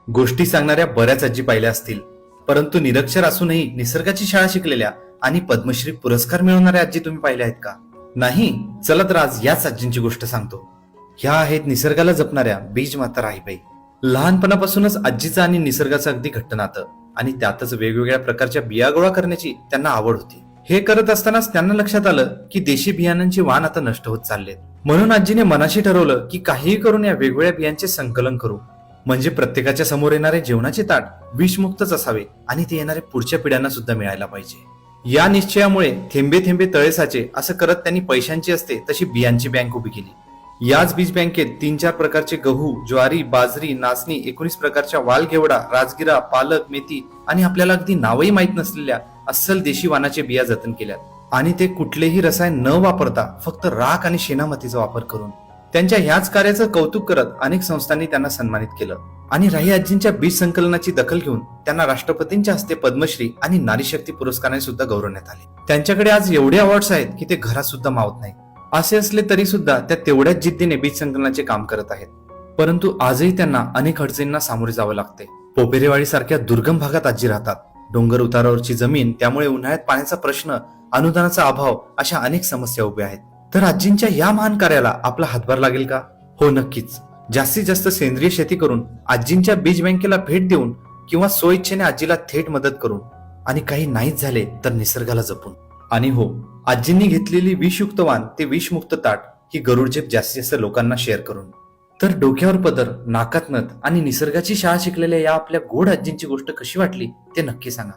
गोष्टी सांगणाऱ्या बऱ्याच आजी पाहिल्या असतील, परंतु निरक्षर असूनही निसर्गाची शाळा शिकलेल्या आणि पद्मश्री पुरस्कार मिळवणाऱ्या आजी तुम्ही पाहिल्या आहेत का? नाही? चला तर आज याच आजींची गोष्ट सांगतो. ह्या आहेत निसर्गाला जपणाऱ्या बीजमाता राहीबाई. लहानपणापासूनच आजीचं आणि निसर्गाचं अगदी घट्ट नातं आणि त्यातच वेगवेगळ्या प्रकारच्या बिया गोळा करण्याची त्यांना आवड होती. हे करत असतानाच त्यांना लक्षात आलं की देशी बियाणांची वाण आता नष्ट होत चाललेत. म्हणून आजीने मनाशी ठरवलं की काहीही करून या वेगवेगळ्या बियांचे संकलन करू, म्हणजे प्रत्येकाच्या समोर येणारे जेवणाचे ताट विषमुक्तच असावे आणि ते येणारे पुढच्या पिढ्यांना सुद्धा मिळायला पाहिजे. या निश्चयामुळे थेंबे थेंबे तळे साचे असं करत त्यांनी पैशांची असते तशी बियांची बँक उभी केली. याच बीज बँकेत 3-4 प्रकारचे गहू, ज्वारी, बाजरी, नाचणी, 19 प्रकारच्या वालघेवडा, राजगिरा, पालक, मेथी आणि आपल्याला अगदी नावही माहीत नसलेल्या अस्सल देशी वाणाचे बिया जतन केल्यात आणि ते कुठलेही रसायन न वापरता फक्त राख आणि शेणामातीचा वापर करून. त्यांच्या ह्याच कार्याचं कौतुक करत अनेक संस्थांनी त्यांना सन्मानित केलं आणि राही आजींच्या बीज संकलनाची दखल घेऊन त्यांना राष्ट्रपतींच्या हस्ते पद्मश्री आणि नारी शक्ती पुरस्काराने सुद्धा गौरवण्यात आले. त्यांच्याकडे आज एवढे अवॉर्ड्स आहेत की ते घरात सुद्धा मावत नाही. असे असले तरी सुद्धा त्या तेवढ्याच जिद्दीने बीज संकलनाचे काम करत आहेत. परंतु आजही त्यांना अनेक अडचणींना सामोरे जावं लागते. पोपेरेवाडी सारख्या दुर्गम भागात आजी राहतात. डोंगर उतारावरची जमीन, त्यामुळे उन्हाळ्यात पाण्याचा प्रश्न, अनुदानाचा अभाव अशा अनेक समस्या उभ्या आहेत. तर आजींच्या या महान कार्याला आपला हातभार लागेल का? हो, नक्कीच. जास्तीत जास्त सेंद्रिय शेती करून, आजींच्या बीज बँकेला भेट देऊन किंवा स्वइच्छेने आजीला थेट मदत करून आणि काही नाहीच झाले तर निसर्गाला जपून. आणि हो, आजींनी घेतलेली विषयुक्त वाण ते विषमुक्त ताट ही गरुड झेप जास्तीत जास्त लोकांना शेअर करून. तर डोक्यावर पदर, नाकात नथ आणि निसर्गाची शाळा शिकलेल्या या आपल्या गोड आजींची गोष्ट कशी वाटली ते नक्की सांगा.